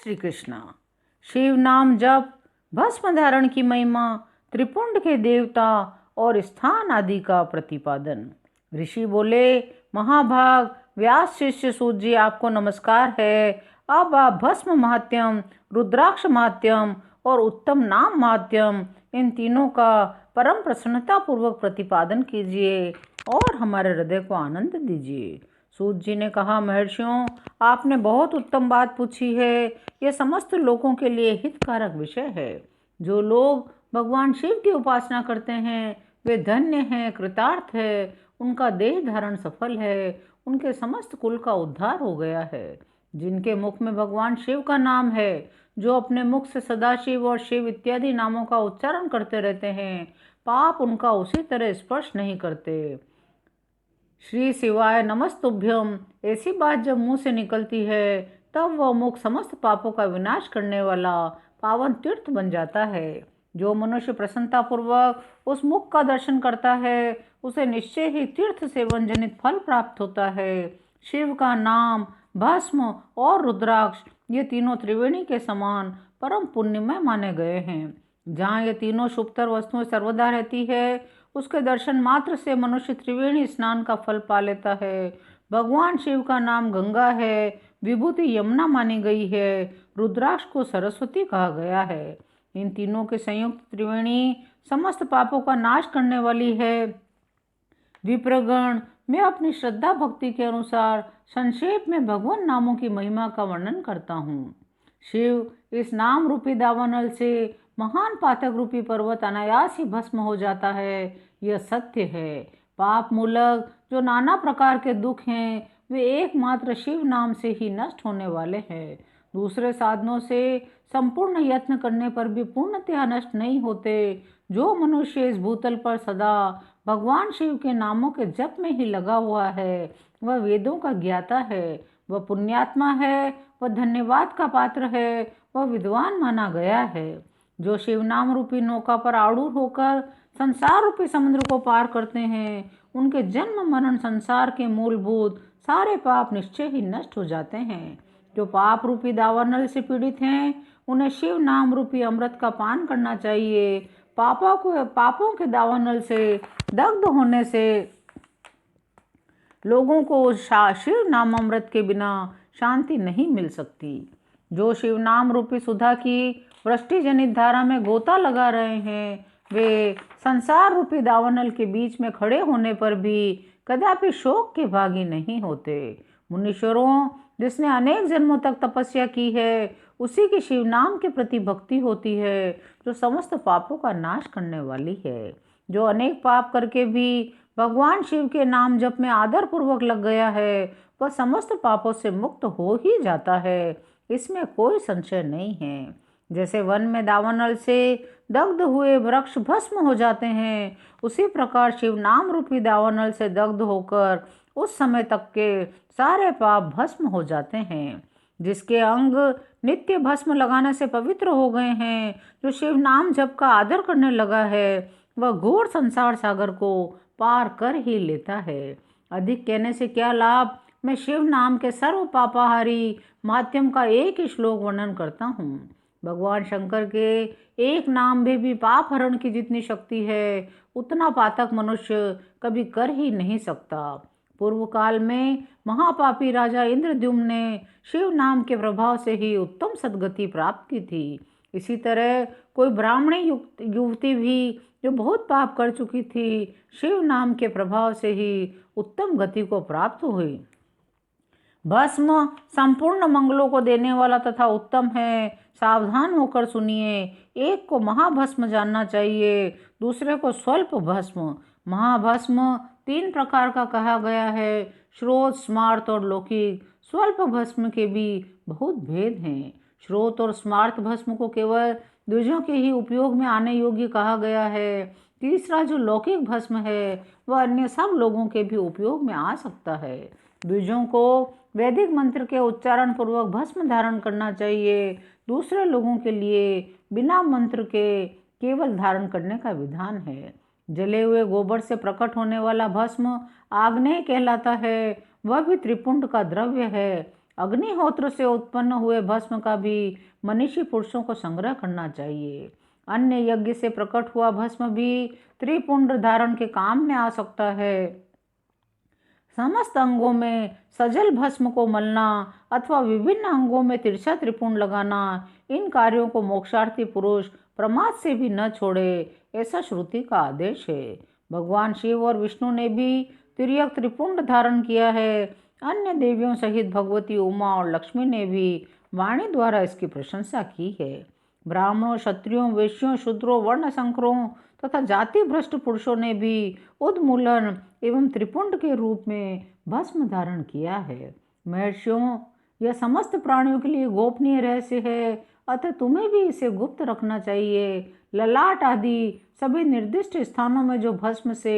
श्री कृष्णा। शिव नाम जप, भस्म धारण की महिमा, त्रिपुंड के देवता और स्थान आदि का प्रतिपादन। ऋषि बोले, महाभाग व्यास शिष्य सूत जी, आपको नमस्कार है। अब आप भस्म महात्यम, रुद्राक्ष महात्यम और उत्तम नाम महात्यम, इन तीनों का परम प्रसन्नता पूर्वक प्रतिपादन कीजिए और हमारे हृदय को आनंद दीजिए। सूत जी ने कहा, महर्षियों, आपने बहुत उत्तम बात पूछी है। यह समस्त लोगों के लिए हितकारक विषय है। जो लोग भगवान शिव की उपासना करते हैं वे धन्य हैं, कृतार्थ है, उनका देह धारण सफल है, उनके समस्त कुल का उद्धार हो गया है। जिनके मुख में भगवान शिव का नाम है, जो अपने मुख से सदाशिव और शिव इत्यादि नामों का उच्चारण करते रहते हैं, पाप उनका उसी तरह स्पर्श नहीं करते। श्री शिवाय नमस्तुभ्यम, ऐसी बात जब मुंह से निकलती है तब वह मुख समस्त पापों का विनाश करने वाला पावन तीर्थ बन जाता है। जो मनुष्य प्रसन्नता पूर्वक उस मुख का दर्शन करता है उसे निश्चय ही तीर्थ सेवन जनित फल प्राप्त होता है। शिव का नाम, भस्म और रुद्राक्ष ये तीनों त्रिवेणी के समान परम पुण्यमय माने गए हैं। जहाँ ये तीनों शुभतर वस्तुएं सर्वदा रहती है, उसके दर्शन मात्र से मनुष्य त्रिवेणी स्नान का फल पा लेता है। भगवान शिव का नाम गंगा है, विभूति यमुना मानी गई है, रुद्राक्ष को सरस्वती कहा गया है। इन तीनों के संयुक्त त्रिवेणी समस्त पापों का नाश करने वाली है। विप्रगण, मैं अपनी श्रद्धा भक्ति के अनुसार संक्षेप में भगवान नामों की महिमा का वर्णन करता हूँ। शिव इस नाम रूपी दावानल से महान पातक रूपी पर्वत अनायास ही भस्म हो जाता है, यह सत्य है। पाप मूलक जो नाना प्रकार के दुख हैं वे एकमात्र शिव नाम से ही नष्ट होने वाले हैं। दूसरे साधनों से संपूर्ण यत्न करने पर भी पूर्णतया नष्ट नहीं होते। जो मनुष्य इस भूतल पर सदा भगवान शिव के नामों के जप में ही लगा हुआ है वह वेदों का ज्ञाता है, वह पुण्यात्मा है, वह धन्यवाद का पात्र है, वह विद्वान माना गया है। जो शिव नाम रूपी नौका पर आरूढ़ होकर संसार रूपी समुद्र को पार करते हैं उनके जन्म मरण संसार के मूलभूत सारे पाप निश्चय ही नष्ट हो जाते हैं। जो पाप रूपी दावानल से पीड़ित हैं उन्हें शिव नाम रूपी अमृत का पान करना चाहिए। पापों के दावानल से दग्ध होने से लोगों को शिव नाम अमृत के बिना शांति नहीं मिल सकती। जो शिव नाम रूपी सुधा की वृष्टि जनित धारा में गोता लगा रहे हैं वे संसार रूपी दावानल के बीच में खड़े होने पर भी कदापि शोक के भागी नहीं होते। मुनीश्वरों, जिसने अनेक जन्मों तक तपस्या की है उसी की शिव नाम के प्रति भक्ति होती है जो समस्त पापों का नाश करने वाली है। जो अनेक पाप करके भी भगवान शिव के नाम जप में आदर पूर्वक लग गया है वह समस्त पापों से मुक्त हो ही जाता है, इसमें कोई संशय नहीं है। जैसे वन में दावानल से दग्ध हुए वृक्ष भस्म हो जाते हैं उसी प्रकार शिव नाम रूपी दावानल से दग्ध होकर उस समय तक के सारे पाप भस्म हो जाते हैं। जिसके अंग नित्य भस्म लगाने से पवित्र हो गए हैं, जो शिव नाम जप का आदर करने लगा है वह घोर संसार सागर को पार कर ही लेता है। अधिक कहने से क्या लाभ, मैं शिव नाम के सर्व पापाहारी माध्यम का एक ही श्लोक वर्णन करता हूँ। भगवान शंकर के एक नाम में भी पाप हरण की जितनी शक्ति है उतना पातक मनुष्य कभी कर ही नहीं सकता। पूर्व काल में महापापी राजा इंद्रद्युम्न ने शिव नाम के प्रभाव से ही उत्तम सद्गति प्राप्त की थी। इसी तरह कोई ब्राह्मणी युवती भी जो बहुत पाप कर चुकी थी शिव नाम के प्रभाव से ही उत्तम गति को प्राप्त हुई। भस्म संपूर्ण मंगलों को देने वाला तथा उत्तम है। सावधान होकर सुनिए, एक को महाभस्म जानना चाहिए, दूसरे को स्वल्प भस्म। महाभस्म 3 प्रकार का कहा गया है, श्रोत, स्मार्त और लौकिक। स्वल्प भस्म के भी बहुत भेद हैं। श्रोत और स्मार्त भस्म को केवल द्विजों के ही उपयोग में आने योग्य कहा गया है। तीसरा जो लौकिक भस्म है वह अन्य सब लोगों के भी उपयोग में आ सकता है। द्विजों को वैदिक मंत्र के उच्चारण पूर्वक भस्म धारण करना चाहिए। दूसरे लोगों के लिए बिना मंत्र के केवल धारण करने का विधान है। जले हुए गोबर से प्रकट होने वाला भस्म आग्नेय कहलाता है, वह भी त्रिपुंड का द्रव्य है। अग्निहोत्र से उत्पन्न हुए भस्म का भी मनीषी पुरुषों को संग्रह करना चाहिए। अन्य यज्ञ से प्रकट हुआ भस्म भी त्रिपुंड धारण के काम में आ सकता है। समस्त अंगों में सजल भस्म को मलना अथवा विभिन्न अंगों में तिरछा त्रिपुंड लगाना, इन कार्यों को मोक्षार्थी पुरुष प्रमाद से भी न छोड़े, ऐसा श्रुति का आदेश है। भगवान शिव और विष्णु ने भी तिर्यक त्रिपुंड धारण किया है। अन्य देवियों सहित भगवती उमा और लक्ष्मी ने भी वाणी द्वारा इसकी प्रशंसा की है। ब्राह्मणों, क्षत्रियों, वैश्यों, शूद्रों, वर्ण संकरों तथा जाति भ्रष्ट पुरुषों ने भी उन्मूलन एवं त्रिपुंड के रूप में भस्म धारण किया है। महर्षियों, यह समस्त प्राणियों के लिए गोपनीय रहस्य है, अतः तुम्हें भी इसे गुप्त रखना चाहिए। ललाट आदि सभी निर्दिष्ट स्थानों में जो भस्म से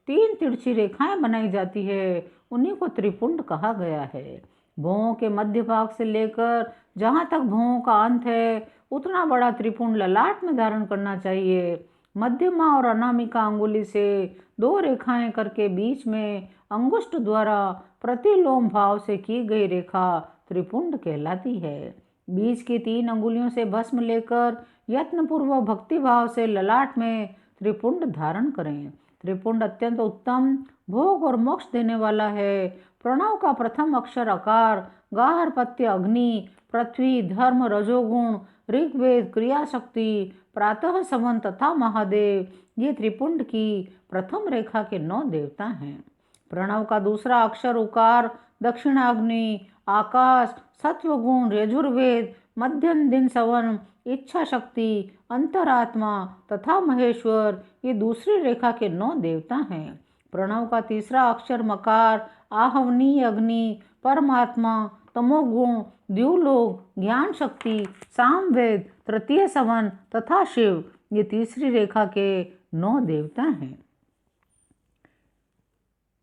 3 तिरछी रेखाएं बनाई जाती है, उन्हीं को त्रिपुंड कहा गया है। भौं के मध्य भाग से लेकर जहाँ तक भौं का अंत है, उतना बड़ा त्रिपुंड ललाट में धारण करना चाहिए। मध्यमा और अनामिका अंगुली से 2 रेखाएं करके बीच में अंगुष्ठ द्वारा प्रतिलोम भाव से की गई रेखा त्रिपुंड कहलाती है। बीच की 3 अंगुलियों से भस्म लेकर यत्नपूर्वक भक्ति भाव से ललाट में त्रिपुंड धारण करें। त्रिपुंड अत्यंत उत्तम, भोग और मोक्ष देने वाला है। प्रणव का प्रथम अक्षर अकार, गाहरपत्य अग्नि, पृथ्वी, धर्म, रजोगुण, ऋग्वेद, क्रियाशक्ति, प्रातः समन तथा महादेव, ये त्रिपुंड की प्रथम रेखा के 9 देवता हैं। प्रणव का दूसरा अक्षर उकार, दक्षिणाग्नि, आकाश, सत्वगुण, यजुर्वेद, मध्यम दिन सवन, इच्छा शक्ति, अंतरात्मा तथा महेश्वर, ये दूसरी रेखा के 9 देवता हैं। प्रणव का तीसरा अक्षर मकार, आहवनीय अग्नि, परमात्मा, तमोगुण, द्युलोक, ज्ञान शक्ति, सामवेद, तृतीय सवन तथा शिव, ये तीसरी रेखा के 9 देवता हैं।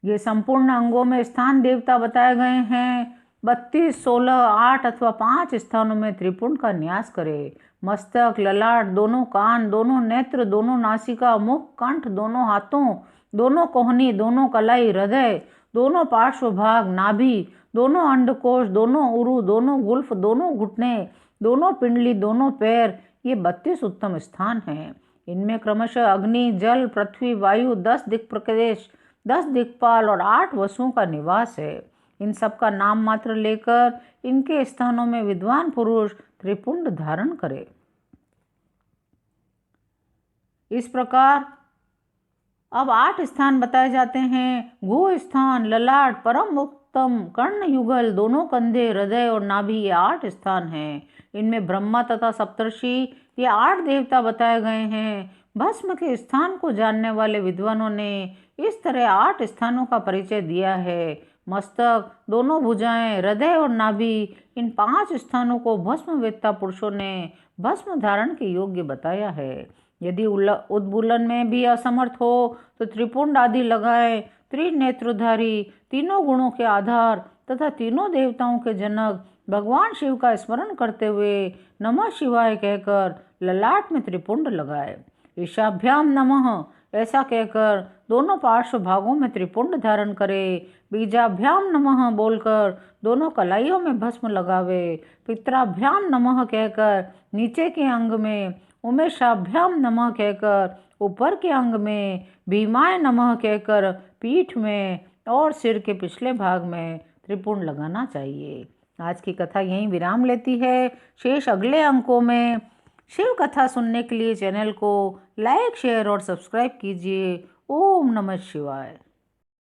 ये संपूर्ण अंगों में स्थान देवता बताए गए हैं। 32, 16, 8 अथवा 5 स्थानों में त्रिपुंड का न्यास करें। मस्तक, ललाट, दोनों कान, दोनों नेत्र, दोनों नासिका, मुख, कंठ, दोनों हाथों, दोनों कोहनी, दोनों कलाई, हृदय, दोनों पार्श्व भाग, नाभि, दोनों अंडकोश, दोनों उरु, दोनों गुल्फ, दोनों घुटने, दोनों पिंडली, दोनों पैर, ये 32 उत्तम स्थान हैं। इनमें क्रमशः अग्नि, जल, पृथ्वी, वायु, 10 दिक् प्रदेश, 10 दिक्पाल और 8 वसुओं का निवास है। इन सब का नाम मात्र लेकर इनके स्थानों में विद्वान पुरुष त्रिपुंड धारण करे। इस प्रकार अब 8 स्थान बताए जाते हैं। गो स्थान, ललाट, परम उत्तम, कर्ण युगल, दोनों कंधे, हृदय और नाभि, ये 8 स्थान हैं। इनमें ब्रह्मा तथा सप्तर्षि, ये 8 देवता बताए गए हैं। भस्म के स्थान को जानने वाले विद्वानों ने इस तरह 8 स्थानों का परिचय दिया है। मस्तक, दोनों भुजाएं, हृदय और नाभि, इन 5 स्थानों को भस्मवेत्ता पुरुषों ने भस्म धारण के योग्य बताया है। यदि उद्बुलन में भी असमर्थ हो तो त्रिपुंड आदि लगाए। त्रिनेत्रधारी, तीनों गुणों के आधार तथा तीनों देवताओं के जनक भगवान शिव का स्मरण करते हुए नमः शिवाय कहकर ललाट में त्रिपुंड लगाए। ईशाभ्याम नमः ऐसा कहकर दोनों पार्श्व भागों में त्रिपुंड धारण करे। बीजाभ्याम नमः बोलकर दोनों कलाइयों में भस्म लगावे। पित्राभ्याम नमः कहकर नीचे के अंग में, उमेशाभ्याम नमः कहकर ऊपर के अंग में, भीमाय नमः कहकर पीठ में और सिर के पिछले भाग में त्रिपुंड लगाना चाहिए। आज की कथा यहीं विराम लेती है। शेष अगले अंकों में। शिव कथा सुनने के लिए चैनल को लाइक, शेयर और सब्सक्राइब कीजिए। ओम नमः शिवाय।